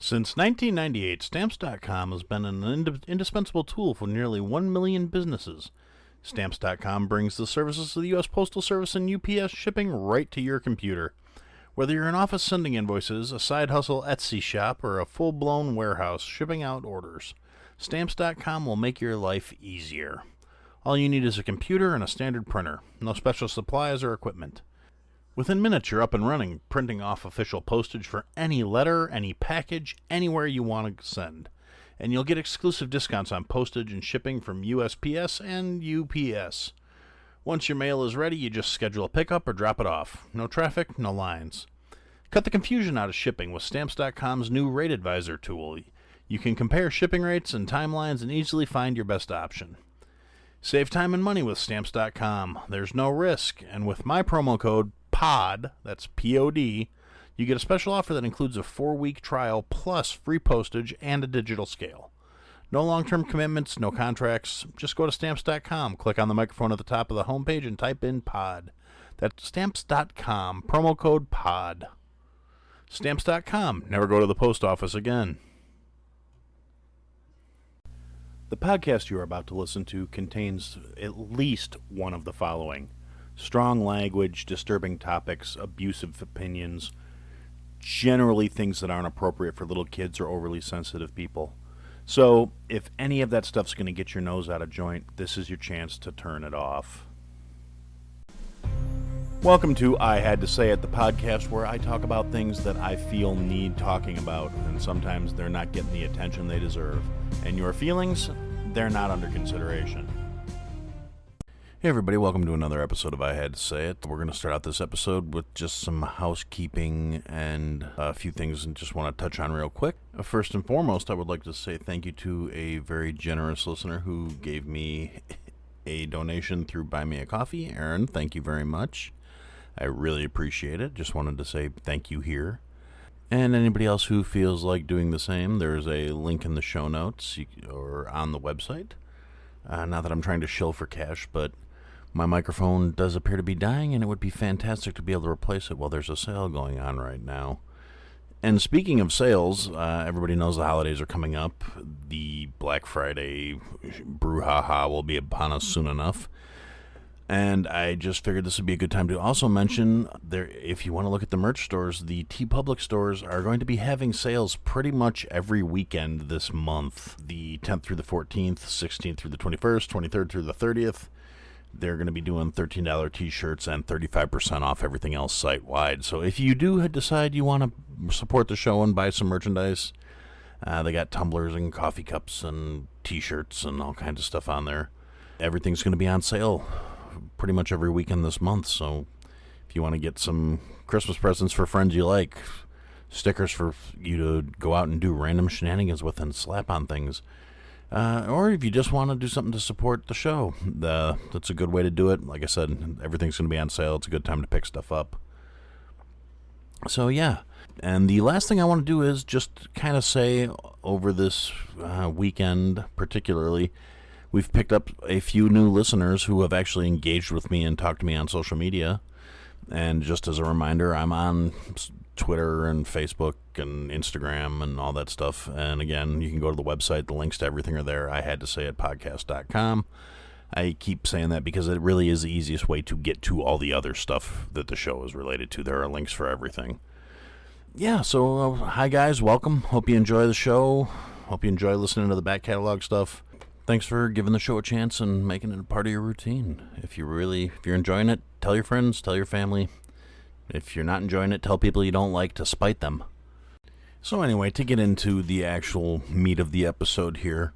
Since 1998, Stamps.com has been an indispensable tool for nearly 1 million businesses. Stamps.com brings the services of the U.S. Postal Service and UPS shipping right to your computer. Whether you're an office sending invoices, a side hustle Etsy shop, or a full-blown warehouse shipping out orders, Stamps.com will make your life easier. All you need is a computer and a standard printer. No special supplies or equipment. Within minutes, you're up and running, printing off official postage for any letter, any package, anywhere you want to send. And you'll get exclusive discounts on postage and shipping from USPS and UPS. Once your mail is ready, you just schedule a pickup or drop it off. No traffic, no lines. Cut the confusion out of shipping with Stamps.com's new Rate Advisor tool. You can compare shipping rates and timelines and easily find your best option. Save time and money with Stamps.com. There's no risk, and with my promo code POD, that's P-O-D, you get a special offer that includes a 4-week trial plus free postage and a digital scale. No long-term commitments, no contracts. Just go to Stamps.com, click on the microphone at the top of the homepage, and type in POD. That's Stamps.com, promo code POD. Stamps.com. Never go to the post office again. The podcast you are about to listen to contains at least one of the following: strong language, disturbing topics, abusive opinions, generally things that aren't appropriate for little kids or overly sensitive people. So, if any of that stuff's going to get your nose out of joint, this is your chance to turn it off. Welcome to I Had to Say It, the podcast where I talk about things that I feel need talking about, and sometimes they're not getting the attention they deserve. And your feelings, they're not under consideration. Hey everybody, welcome to another episode of I Had to Say It. We're going to start out this episode with just some housekeeping and a few things I just want to touch on real quick. First and foremost, I would like to say thank you to a very generous listener who gave me a donation through Buy Me a Coffee. Aaron, thank you very much. I really appreciate it. Just wanted to say thank you here. And anybody else who feels like doing the same, there's a link in the show notes or on the website. Not that I'm trying to shill for cash, but my microphone does appear to be dying, and it would be fantastic to be able to replace it while there's a sale going on right now. And speaking of sales, everybody knows the holidays are coming up. The Black Friday brouhaha will be upon us soon enough. And I just figured this would be a good time to also mention, if you want to look at the merch stores, the TeePublic stores are going to be having sales pretty much every weekend this month. The 10th through the 14th, 16th through the 21st, 23rd through the 30th. They're going to be doing $13 t-shirts and 35% off everything else site-wide. So if you do decide you want to support the show and buy some merchandise, they got tumblers and coffee cups and t-shirts and all kinds of stuff on there. Everything's going to be on sale pretty much every weekend this month. So if you want to get some Christmas presents for friends you like, stickers for you to go out and do random shenanigans with and slap on things, or if you just want to do something to support the show, that's a good way to do it. Like I said, everything's going to be on sale. It's a good time to pick stuff up. So yeah, and the last thing I want to do is just kind of say over this weekend particularly, we've picked up a few new listeners who have actually engaged with me and talked to me on social media. And just as a reminder, I'm on Twitter and Facebook and Instagram and all that stuff. And again, you can go to the website. The links to everything are there. I had to say it, podcast.com. I keep saying that because it really is the easiest way to get to all the other stuff that the show is related to. There are links for everything. Yeah, so hi guys, welcome. Hope you enjoy the show. Hope you enjoy listening to the back catalog stuff. Thanks for giving the show a chance and making it a part of your routine. If you're enjoying it, tell your friends, tell your family. If you're not enjoying it, tell people you don't like to spite them. So anyway, to get into the actual meat of the episode here,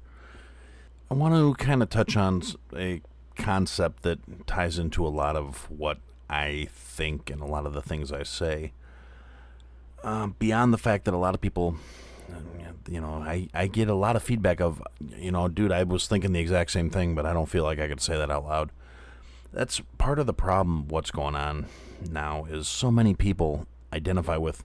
I want to kind of touch on a concept that ties into a lot of what I think and a lot of the things I say. Beyond the fact that a lot of people, I get a lot of feedback of, dude, I was thinking the exact same thing, but I don't feel like I could say that out loud. That's part of the problem. What's going on now is so many people identify with,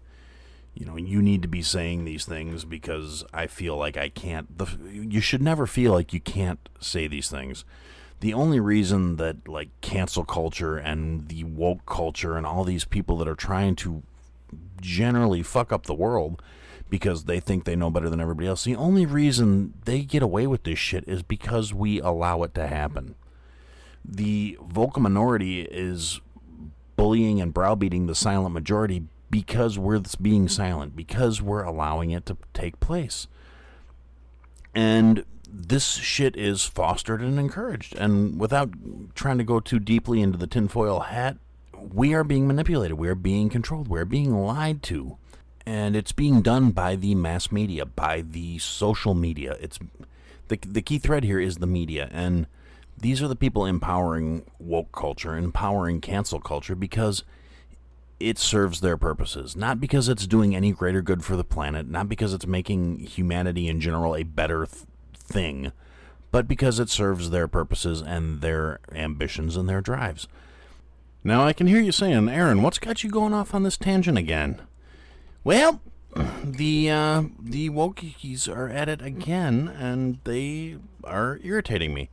you need to be saying these things because I feel like I can't. You should never feel like you can't say these things. The only reason that cancel culture and the woke culture and all these people that are trying to generally fuck up the world because they think they know better than everybody else. The only reason they get away with this shit is because we allow it to happen. The vocal minority is bullying and browbeating the silent majority because we're being silent, because we're allowing it to take place. And this shit is fostered and encouraged. And without trying to go too deeply into the tinfoil hat, we are being manipulated. We are being controlled. We are being lied to. And it's being done by the mass media, by the social media. It's the key thread here is the media. And these are the people empowering woke culture, empowering cancel culture, because it serves their purposes. Not because it's doing any greater good for the planet, not because it's making humanity in general a better thing, but because it serves their purposes and their ambitions and their drives. Now, I can hear you saying, Aaron, what's got you going off on this tangent again? Well, the wokies are at it again, and they are irritating me.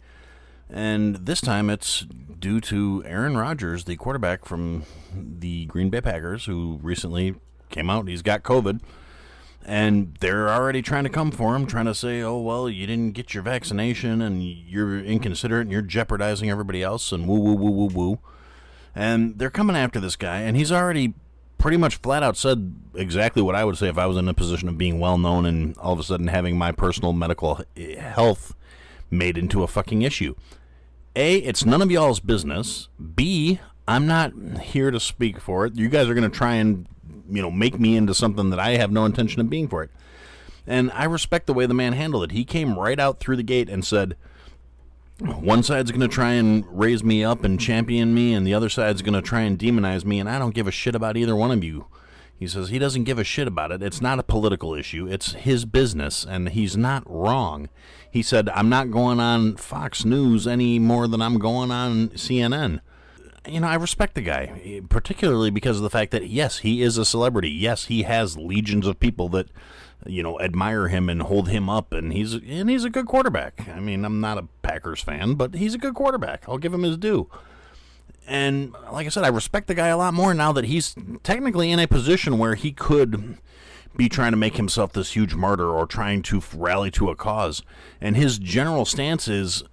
And this time it's due to Aaron Rodgers, the quarterback from the Green Bay Packers, who recently came out. He's got COVID. And they're already trying to come for him, trying to say, oh, well, you didn't get your vaccination, and you're inconsiderate, and you're jeopardizing everybody else, and woo, woo, woo, woo, woo. And they're coming after this guy, and he's already pretty much flat out said exactly what I would say if I was in a position of being well known and all of a sudden having my personal medical health made into a fucking issue. A, it's none of y'all's business. B, I'm not here to speak for it. You guys are going to try and, make me into something that I have no intention of being for it. And I respect the way the man handled it. He came right out through the gate and said, one side's going to try and raise me up and champion me, and the other side's going to try and demonize me, and I don't give a shit about either one of you. He says he doesn't give a shit about it. It's not a political issue. It's his business, and he's not wrong. He said, I'm not going on Fox News any more than I'm going on CNN. I respect the guy, particularly because of the fact that, yes, he is a celebrity. Yes, he has legions of people that, admire him and hold him up, and he's a good quarterback. I mean, I'm not a Packers fan, but he's a good quarterback. I'll give him his due. And like I said, I respect the guy a lot more now that he's technically in a position where he could be trying to make himself this huge martyr or trying to rally to a cause. And his general stance is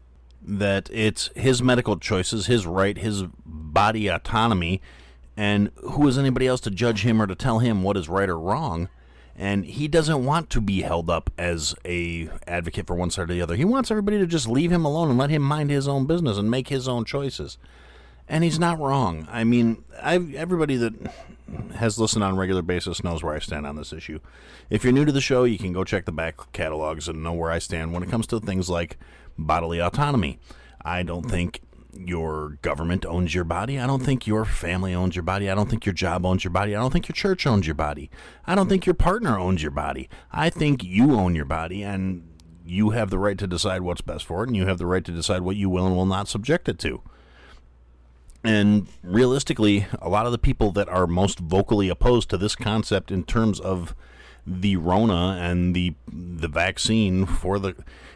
that it's his medical choices, his right, his body autonomy, and who is anybody else to judge him or to tell him what is right or wrong? And he doesn't want to be held up as a advocate for one side or the other. He wants everybody to just leave him alone and let him mind his own business and make his own choices. And he's not wrong. I mean, everybody that has listened on a regular basis knows where I stand on this issue. If you're new to the show, you can go check the back catalogs and know where I stand when it comes to things like bodily autonomy. I don't think your government owns your body. I don't think your family owns your body. I don't think your job owns your body. I don't think your church owns your body. I don't think your partner owns your body. I think you own your body, and you have the right to decide what's best for it, and you have the right to decide what you will and will not subject it to. And realistically, a lot of the people that are most vocally opposed to this concept in terms of the Rona and the vaccine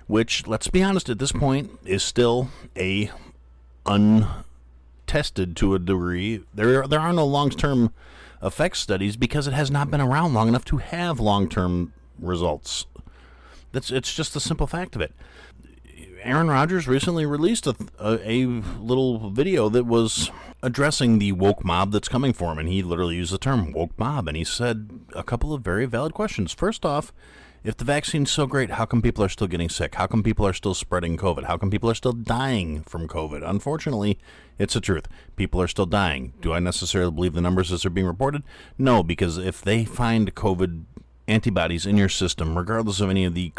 which, let's be honest, at this point is still a untested to a degree. There are no long-term effects studies because it has not been around long enough to have long-term results. It's just the simple fact of it. Aaron Rodgers recently released a little video that was addressing the woke mob that's coming for him, and he literally used the term woke mob, and he said a couple of very valid questions. First off, if the vaccine's so great, how come people are still getting sick? How come people are still spreading COVID? How come people are still dying from COVID? Unfortunately, it's the truth. People are still dying. Do I necessarily believe the numbers as they're being reported? No, because if they find COVID antibodies in your system, regardless of any of the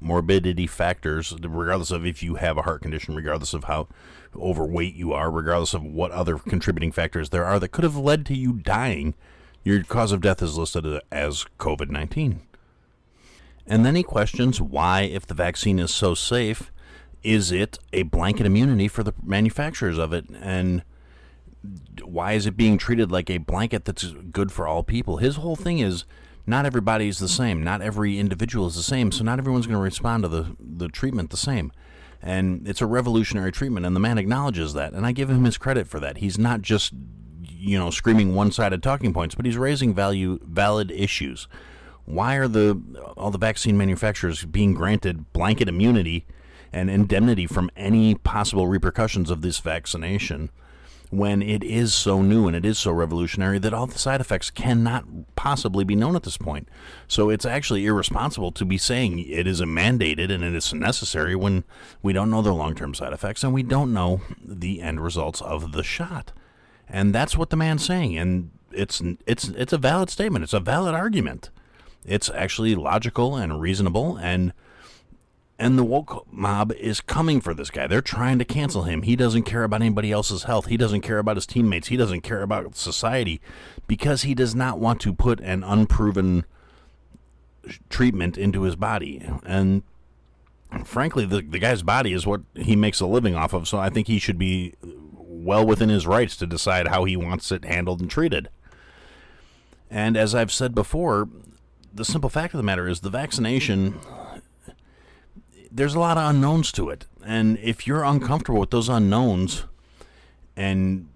morbidity factors, regardless of if you have a heart condition, regardless of how overweight you are, regardless of what other contributing factors there are that could have led to you dying, your cause of death is listed as COVID-19. And then he questions why, if the vaccine is so safe, is it a blanket immunity for the manufacturers of it? And why is it being treated like a blanket that's good for all people? His whole thing is, not everybody is the same. Not every individual is the same, so not everyone's going to respond to the treatment the same. And it's a revolutionary treatment, and the man acknowledges that, and I give him his credit for that. He's not just, screaming one-sided talking points, but he's raising valid issues. Why are all the vaccine manufacturers being granted blanket immunity and indemnity from any possible repercussions of this vaccination when it is so new and it is so revolutionary that all the side effects cannot possibly be known at this point? So it's actually irresponsible to be saying it is mandated and it is necessary when we don't know the long-term side effects and we don't know the end results of the shot. And that's what the man's saying, and it's a valid statement. It's a valid argument. It's actually logical and reasonable, and the woke mob is coming for this guy. They're trying to cancel him. He doesn't care about anybody else's health. He doesn't care about his teammates. He doesn't care about society because he does not want to put an unproven treatment into his body. And frankly, the guy's body is what he makes a living off of, so I think he should be well within his rights to decide how he wants it handled and treated. And as I've said before, the simple fact of the matter is the vaccination, there's a lot of unknowns to it. And if you're uncomfortable with those unknowns and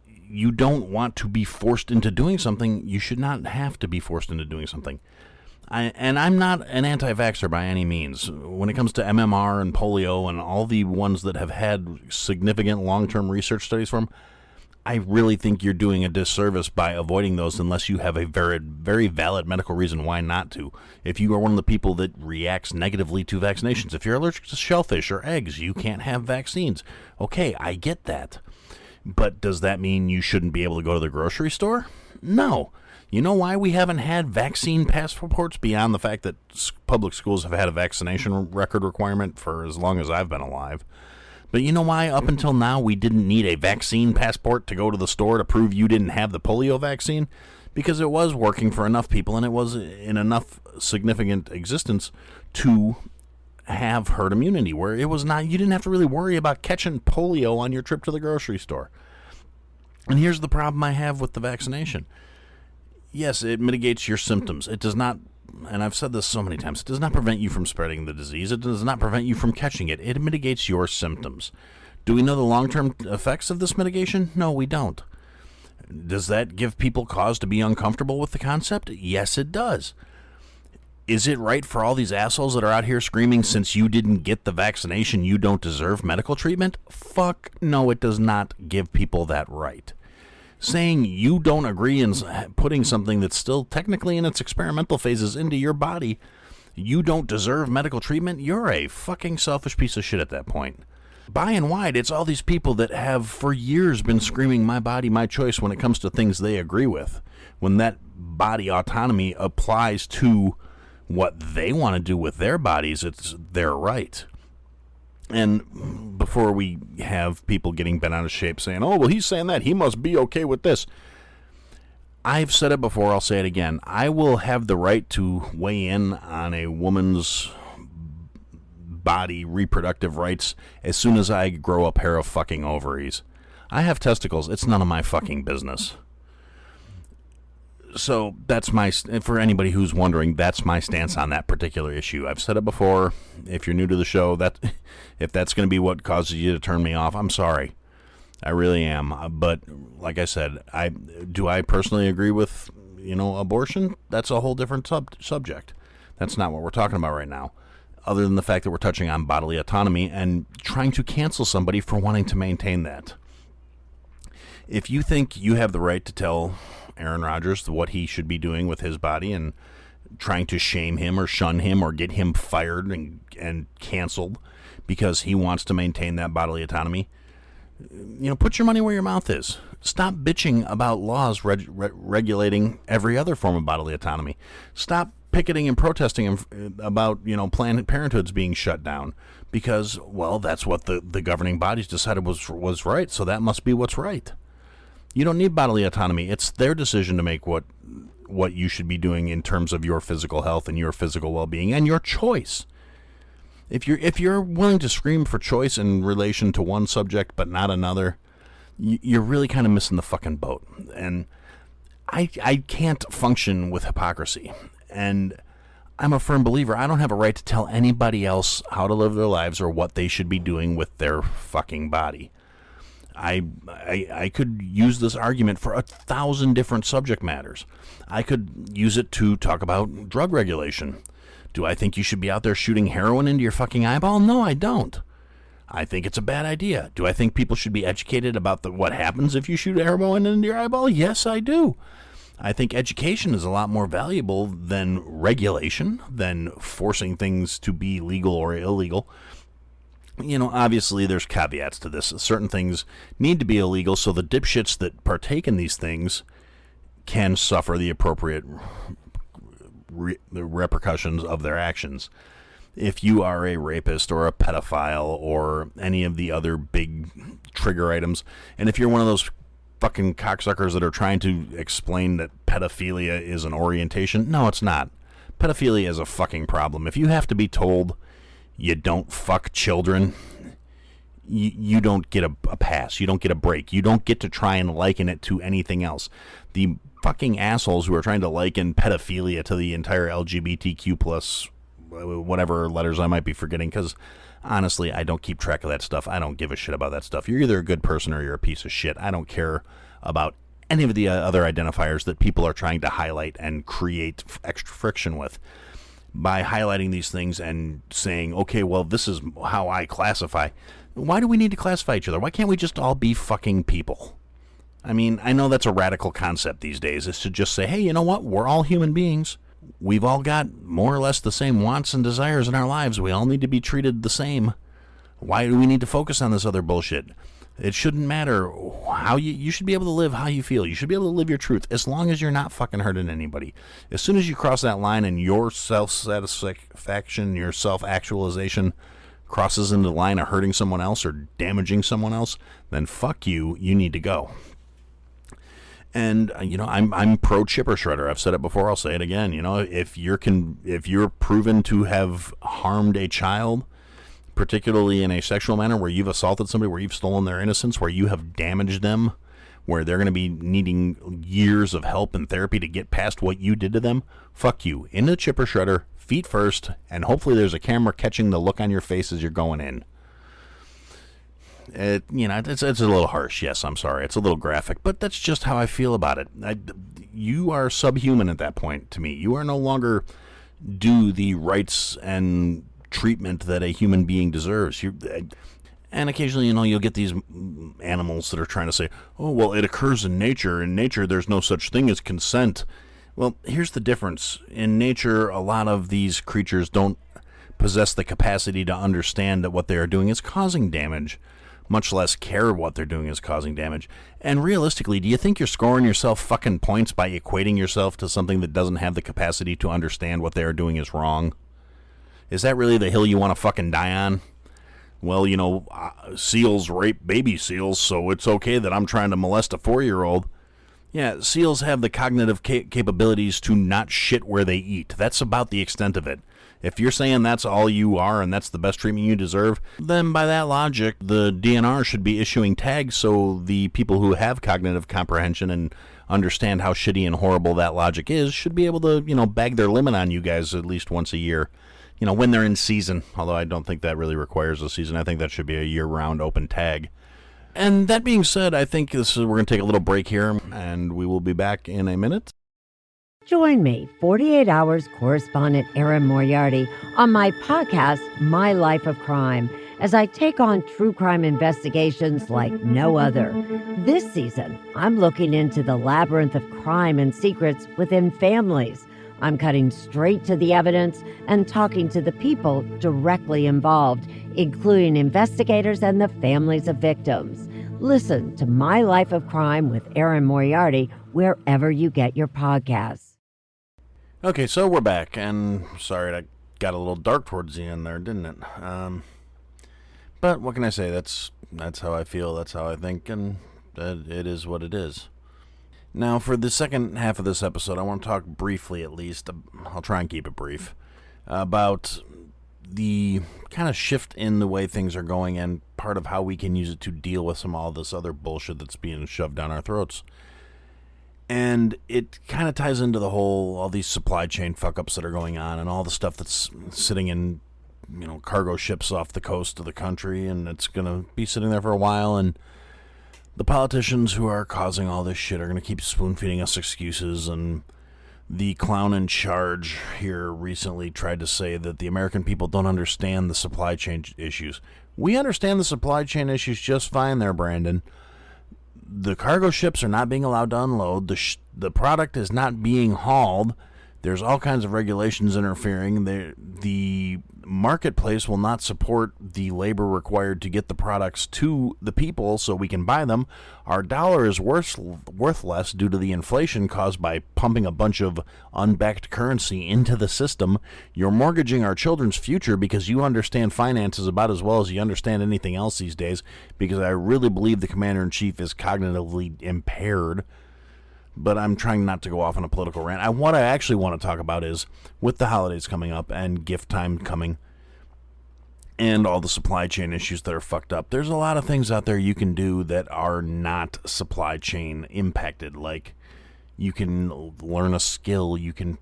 you don't want to be forced into doing something, you should not have to be forced into doing something. I'm not an anti-vaxxer by any means. When it comes to MMR and polio and all the ones that have had significant long-term research studies for them, I really think you're doing a disservice by avoiding those unless you have a very, very valid medical reason why not to. If you are one of the people that reacts negatively to vaccinations, if you're allergic to shellfish or eggs, you can't have vaccines. Okay, I get that. But does that mean you shouldn't be able to go to the grocery store? No. You know why we haven't had vaccine passports beyond the fact that public schools have had a vaccination record requirement for as long as I've been alive? But you know why up until now we didn't need a vaccine passport to go to the store to prove you didn't have the polio vaccine? Because it was working for enough people and it was in enough significant existence to have herd immunity, where it was not, you didn't have to really worry about catching polio on your trip to the grocery store. And here's the problem I have with the vaccination. Yes, it mitigates your symptoms. It does not, and I've said this so many times, it does not prevent you from spreading the disease. It does not prevent you from catching it. It mitigates your symptoms. Do we know the long-term effects of this mitigation? No, we don't. Does that give people cause to be uncomfortable with the concept? Yes, it does. Is it right for all these assholes that are out here screaming, since you didn't get the vaccination, you don't deserve medical treatment? Fuck no, it does not give people that right. Saying you don't agree in putting something that's still technically in its experimental phases into your body, you don't deserve medical treatment, you're a fucking selfish piece of shit at that point. By and wide, it's all these people that have for years been screaming my body, my choice when it comes to things they agree with. When that body autonomy applies to what they want to do with their bodies, it's their right. And before we have people getting bent out of shape saying, oh, well, he's saying that, he must be okay with this. I've said it before, I'll say it again. I will have the right to weigh in on a woman's body reproductive rights as soon as I grow a pair of fucking ovaries. I have testicles. It's none of my fucking business. So that's for anybody who's wondering, that's my stance on that particular issue. I've said it before. If you're new to the show, if that's going to be what causes you to turn me off, I'm sorry. I really am. But like I said, do I personally agree with, abortion? That's a whole different subject. That's not what we're talking about right now. Other than the fact that we're touching on bodily autonomy and trying to cancel somebody for wanting to maintain that. If you think you have the right to tell Aaron Rodgers what he should be doing with his body and trying to shame him or shun him or get him fired and canceled because he wants to maintain that bodily autonomy, put your money where your mouth is. Stop bitching about laws regulating every other form of bodily autonomy. Stop picketing and protesting about, Planned Parenthood's being shut down because, well, that's what the governing bodies decided was right, so that must be what's right. You don't need bodily autonomy. It's their decision to make what you should be doing in terms of your physical health and your physical well-being and your choice. If you're willing to scream for choice in relation to one subject but not another, you're really kind of missing the fucking boat. And I can't function with hypocrisy. And I'm a firm believer. I don't have a right to tell anybody else how to live their lives or what they should be doing with their fucking body. I could use this argument for 1,000 different subject matters. I could use it to talk about drug regulation. Do I think you should be out there shooting heroin into your fucking eyeball? No, I don't. I think it's a bad idea. Do I think people should be educated about what happens if you shoot heroin into your eyeball? Yes, I do. I think education is a lot more valuable than regulation, than forcing things to be legal or illegal. Obviously there's caveats to this. Certain things need to be illegal so the dipshits that partake in these things can suffer the appropriate the repercussions of their actions. If you are a rapist or a pedophile or any of the other big trigger items, and if you're one of those fucking cocksuckers that are trying to explain that pedophilia is an orientation, no, it's not. Pedophilia is a fucking problem. If you have to be told you don't fuck children, you don't get a pass. You don't get a break. You don't get to try and liken it to anything else. The fucking assholes who are trying to liken pedophilia to the entire LGBTQ plus whatever letters I might be forgetting, because honestly, I don't keep track of that stuff. I don't give a shit about that stuff. You're either a good person or you're a piece of shit. I don't care about any of the other identifiers that people are trying to highlight and create extra friction with. By highlighting these things and saying, okay, well, this is how I classify. Why do we need to classify each other? Why can't we just all be fucking people? I mean, I know that's a radical concept these days, is to just say, hey, you know what? We're all human beings. We've all got more or less the same wants and desires in our lives. We all need to be treated the same. Why do we need to focus on this other bullshit? It shouldn't matter how you should be able to live how you feel. You should be able to live your truth as long as you're not fucking hurting anybody. As soon as you cross that line and your self-satisfaction, your self-actualization crosses into the line of hurting someone else or damaging someone else, then fuck you, you need to go. And I'm pro chipper shredder. I've said it before, I'll say it again. If you're proven to have harmed a child, particularly in a sexual manner, where you've assaulted somebody, where you've stolen their innocence, where you have damaged them, where they're going to be needing years of help and therapy to get past what you did to them, fuck you. Into the chipper shredder, feet first, and hopefully there's a camera catching the look on your face as you're going in. It's a little harsh, yes, I'm sorry. It's a little graphic, but that's just how I feel about it. You are subhuman at that point to me. You are no longer due the rights and treatment that a human being deserves. And occasionally, you'll get these animals that are trying to say, oh, well, it occurs in nature. In nature, there's no such thing as consent. Well, here's the difference. In nature, a lot of these creatures don't possess the capacity to understand that what they are doing is causing damage, much less care what they're doing is causing damage. And realistically, do you think you're scoring yourself fucking points by equating yourself to something that doesn't have the capacity to understand what they are doing is wrong? Is that really the hill you want to fucking die on? Well, seals rape baby seals, so it's okay that I'm trying to molest a 4-year-old. Yeah, seals have the cognitive capabilities to not shit where they eat. That's about the extent of it. If you're saying that's all you are and that's the best treatment you deserve, then by that logic, the DNR should be issuing tags so the people who have cognitive comprehension and understand how shitty and horrible that logic is should be able to, bag their limit on you guys at least once a year. When they're in season, although I don't think that really requires a season. I think that should be a year-round open tag. And that being said, I think we're going to take a little break here, and we will be back in a minute. Join me, 48 Hours correspondent Aaron Moriarty, on my podcast, My Life of Crime, as I take on true crime investigations like no other. This season, I'm looking into the labyrinth of crime and secrets within families. I'm cutting straight to the evidence and talking to the people directly involved, including investigators and the families of victims. Listen to My Life of Crime with Aaron Moriarty wherever you get your podcasts. Okay, so we're back, and sorry that got a little dark towards the end there, didn't it? But what can I say? That's how I feel, that's how I think, and it is what it is. Now, for the second half of this episode, I want to talk briefly, at least, I'll try and keep it brief, about the kind of shift in the way things are going and part of how we can use it to deal with all this other bullshit that's being shoved down our throats. And it kind of ties into all these supply chain fuck-ups that are going on and all the stuff that's sitting in, cargo ships off the coast of the country, and it's going to be sitting there for a while, and The politicians who are causing all this shit are going to keep spoon-feeding us excuses, and the clown in charge here recently tried to say that the American people don't understand the supply chain issues. We understand the supply chain issues just fine there, Brandon. The cargo ships are not being allowed to unload. The product is not being hauled. There's all kinds of regulations interfering. The marketplace will not support the labor required to get the products to the people so we can buy them. Our dollar is worth less due to the inflation caused by pumping a bunch of unbacked currency into the system. You're mortgaging our children's future because you understand finances about as well as you understand anything else these days, because I really believe the commander-in-chief is cognitively impaired. But I'm trying not to go off on a political rant. What I actually want to talk about is, with the holidays coming up and gift time coming and all the supply chain issues that are fucked up, there's a lot of things out there you can do that are not supply chain impacted. Like, you can learn a skill, you can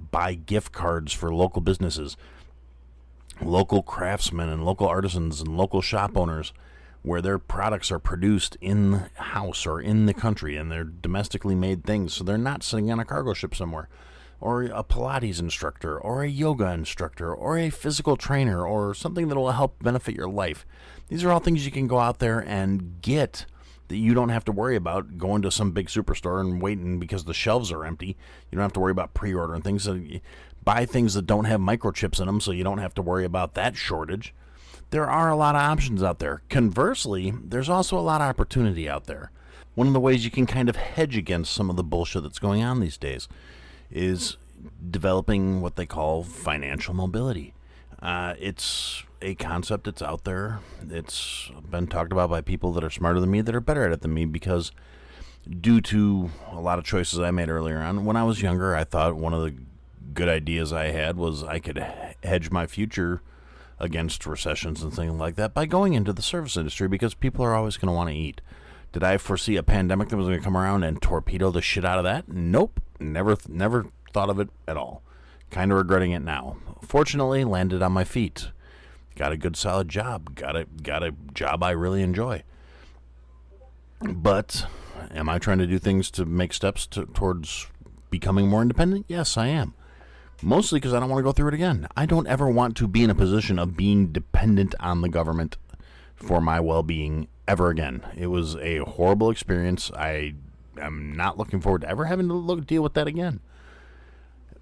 buy gift cards for local businesses, local craftsmen and local artisans and local shop owners, where their products are produced in-house or in the country, and they're domestically made things, so they're not sitting on a cargo ship somewhere. Or a Pilates instructor, or a yoga instructor, or a physical trainer, or something that will help benefit your life. These are all things you can go out there and get that you don't have to worry about going to some big superstore and waiting because the shelves are empty. You don't have to worry about pre-ordering things. So buy things that don't have microchips in them so you don't have to worry about that shortage. There are a lot of options out there. Conversely, there's also a lot of opportunity out there. One of the ways you can kind of hedge against some of the bullshit that's going on these days is developing what they call financial mobility. It's a concept that's out there. It's been talked about by people that are smarter than me, that are better at it than me, because due to a lot of choices I made earlier on, when I was younger, I thought one of the good ideas I had was I could hedge my future against recessions and things like that by going into the service industry, because people are always going to want to eat. Did I foresee a pandemic that was going to come around and torpedo the shit out of that? Nope. Never thought of it at all. Kind of regretting it now. Fortunately, landed on my feet. Got a good solid job. Got a job I really enjoy. But am I trying to do things to make steps towards becoming more independent? Yes, I am. Mostly because I don't want to go through it again. I don't ever want to be in a position of being dependent on the government for my well-being ever again. It was a horrible experience. I am not looking forward to ever having to deal with that again.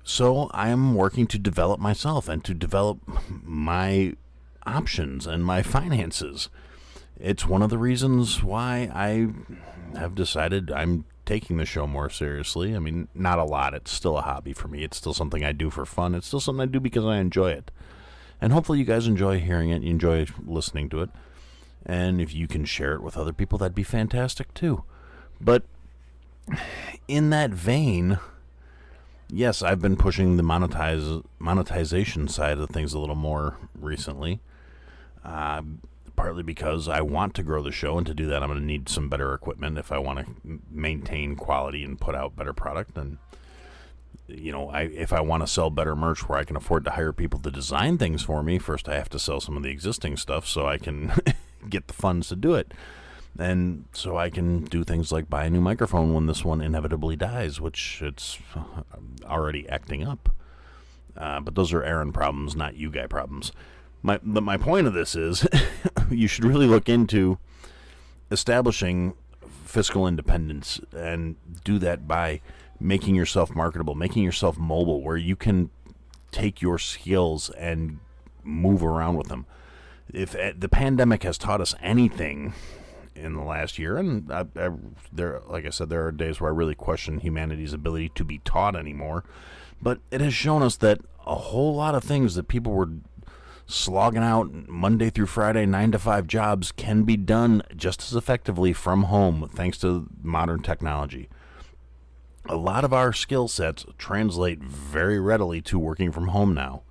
So I am working to develop myself and to develop my options and my finances. It's one of the reasons why I have decided I'm taking the show more seriously. I mean, not a lot. It's still a hobby for me. It's still something I do for fun. It's still something I do because I enjoy it. And hopefully you guys enjoy hearing it. You enjoy listening to it. And if you can share it with other people, that'd be fantastic too. But in that vein, yes, I've been pushing the monetization side of things a little more recently. Partly because I want to grow the show, and to do that I'm going to need some better equipment if I want to maintain quality and put out better product. And if I want to sell better merch where I can afford to hire people to design things for me, first I have to sell some of the existing stuff so I can get the funds to do it. And so I can do things like buy a new microphone when this one inevitably dies, which it's already acting up. But those are Aaron problems, not you guy problems. My point of this is you should really look into establishing fiscal independence, and do that by making yourself marketable, making yourself mobile, where you can take your skills and move around with them. If the pandemic has taught us anything in the last year, and like I said, there are days where I really question humanity's ability to be taught anymore, but it has shown us that a whole lot of things that people were slogging out Monday through Friday, 9-to-5 jobs can be done just as effectively from home thanks to modern technology. A lot of our skill sets translate very readily to working from home now.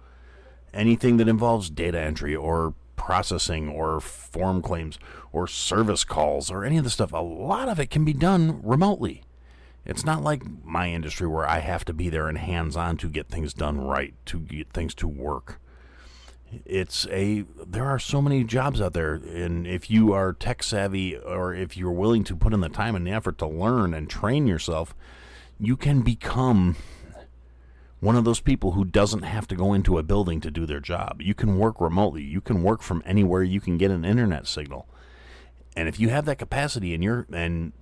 Anything that involves data entry or processing or form claims or service calls or any of the stuff, a lot of it can be done remotely. It's not like my industry where I have to be there and hands-on to get things done right, to get things to work. There are so many jobs out there, and if you are tech savvy or if you're willing to put in the time and the effort to learn and train yourself, you can become one of those people who doesn't have to go into a building to do their job. You can work remotely. You can work from anywhere you can get an internet signal. And if you have that capacity, and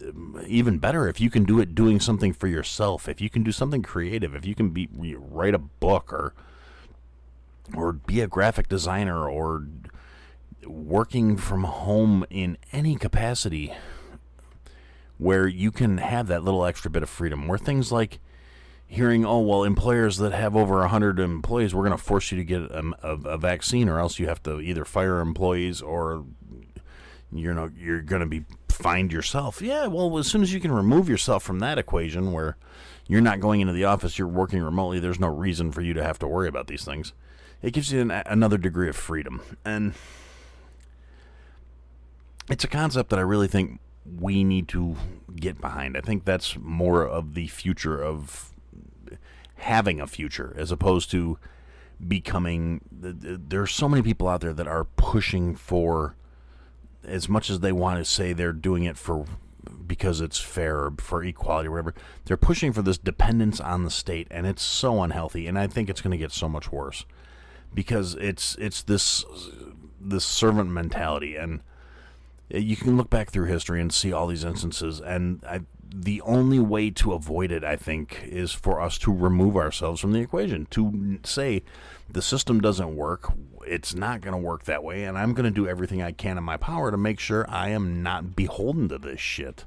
even better, if you can do it doing something for yourself, if you can do something creative, if you can write a book or be a graphic designer or working from home in any capacity where you can have that little extra bit of freedom, where things like hearing, oh, well, employers that have over 100 employees, we're going to force you to get a vaccine, or else you have to either fire employees or you're going to be fined yourself. Yeah, well, as soon as you can remove yourself from that equation where you're not going into the office, you're working remotely, there's no reason for you to have to worry about these things. It gives you another degree of freedom. And it's a concept that I really think we need to get behind. I think that's more of the future of having a future, as opposed to becoming. There are so many people out there that are pushing for, as much as they want to say they're doing it because it's fair or for equality or whatever, they're pushing for this dependence on the state, and it's so unhealthy. And I think it's going to get so much worse because it's this servant mentality, and you can look back through history and see all these instances, and the only way to avoid it, I think, is for us to remove ourselves from the equation, to say the system doesn't work, it's not going to work that way, and I'm going to do everything I can in my power to make sure I am not beholden to this shit.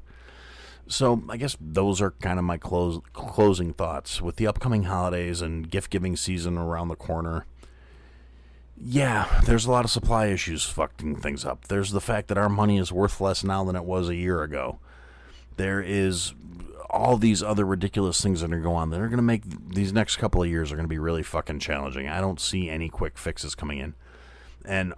So I guess those are kind of my closing thoughts. With the upcoming holidays and gift-giving season around the corner, yeah, there's a lot of supply issues fucking things up. There's the fact that our money is worth less now than it was a year ago. There is all these other ridiculous things that are going on that are going to make these next couple of years are going to be really fucking challenging. I don't see any quick fixes coming in. And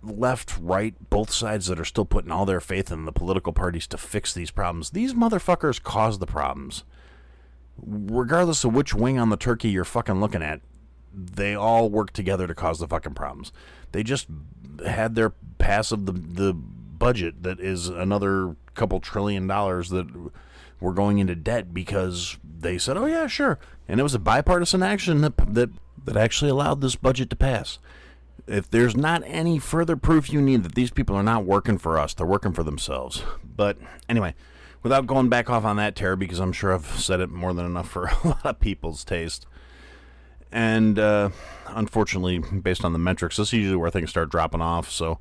left, right, both sides that are still putting all their faith in the political parties to fix these problems, these motherfuckers cause the problems. Regardless of which wing on the turkey you're fucking looking at, they all work together to cause the fucking problems. They just had their pass of the budget that is another couple $1 trillion that we're going into debt because they said, oh yeah, sure. And it was a bipartisan action that actually allowed this budget to pass. If there's not any further proof you need that these people are not working for us, they're working for themselves. But anyway, without going back off on that tear, because I'm sure I've said it more than enough for a lot of people's taste. And unfortunately, based on the metrics, this is usually where things start dropping off. So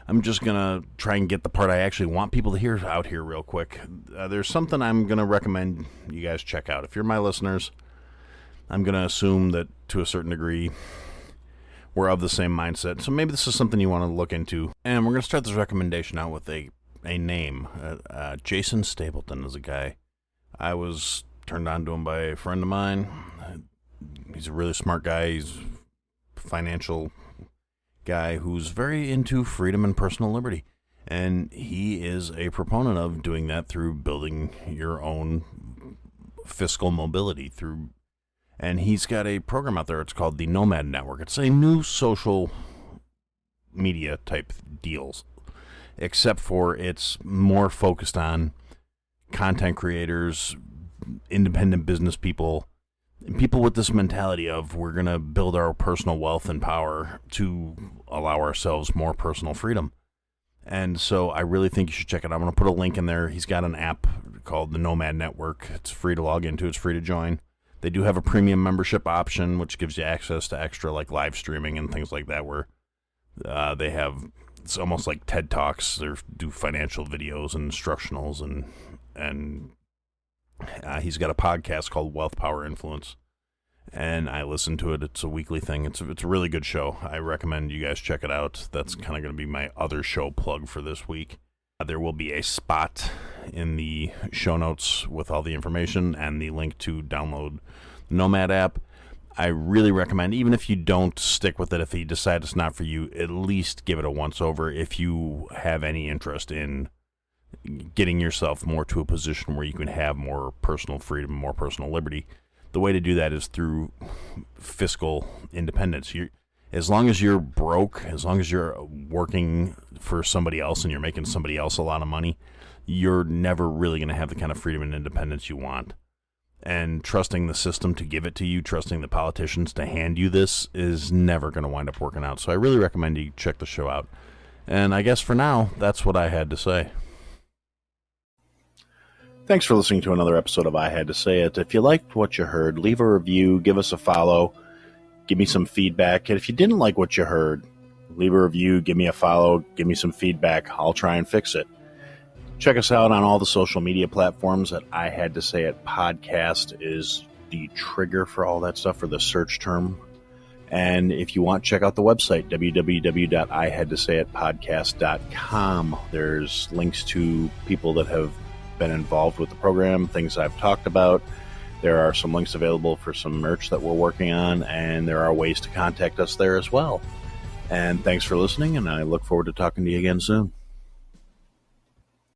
I'm just going to try and get the part I actually want people to hear out here real quick. There's something I'm going to recommend you guys check out. If you're my listeners, I'm going to assume that to a certain degree we're of the same mindset. So maybe this is something you want to look into. And we're going to start this recommendation out with a name. Jason Stapleton is a guy. I was turned on to him by a friend of mine. He's a really smart guy. He's a financial guy who's very into freedom and personal liberty. And he is a proponent of doing that through building your own fiscal mobility and he's got a program out there. It's called the Nomad Network. It's a new social media type deals, except for it's more focused on content creators, independent business people, and people with this mentality of we're going to build our personal wealth and power to allow ourselves more personal freedom. And so I really think you should check it out. I'm going to put a link in there. He's got an app called the Nomad Network. It's free to log into. It's free to join. They do have a premium membership option, which gives you access to extra like live streaming and things like that, where they have, it's almost like TED Talks. They do financial videos and instructionals, and he's got a podcast called Wealth, Power, Influence, and I listen to it. It's a weekly thing. It's a really good show. I recommend you guys check it out. That's kind of going to be my other show plug for this week. There will be a spot in the show notes with all the information and the link to download the Nomad app. I really recommend, even if you don't stick with it, if you decide it's not for you, at least give it a once over if you have any interest in getting yourself more to a position where you can have more personal freedom, more personal liberty. The way to do that is through fiscal independence. As long as you're broke, as long as you're working for somebody else and you're making somebody else a lot of money, you're never really going to have the kind of freedom and independence you want. And trusting the system to give it to you, trusting the politicians to hand you this is never going to wind up working out. So I really recommend you check the show out. And I guess for now, that's what I had to say. Thanks for listening to another episode of I Had to Say It. If you liked what you heard, leave a review, give us a follow, give me some feedback. And if you didn't like what you heard, leave a review, give me a follow, give me some feedback. I'll try and fix it. Check us out on all the social media platforms. At I Had to Say It podcast is the trigger for all that stuff, for the search term. And if you want, check out the website, www.ihadtosayitpodcast.com. There's links to people that have been involved with the program, things I've talked about. There are some links available for some merch that we're working on, and there are ways to contact us there as well. And thanks for listening, and I look forward to talking to you again soon.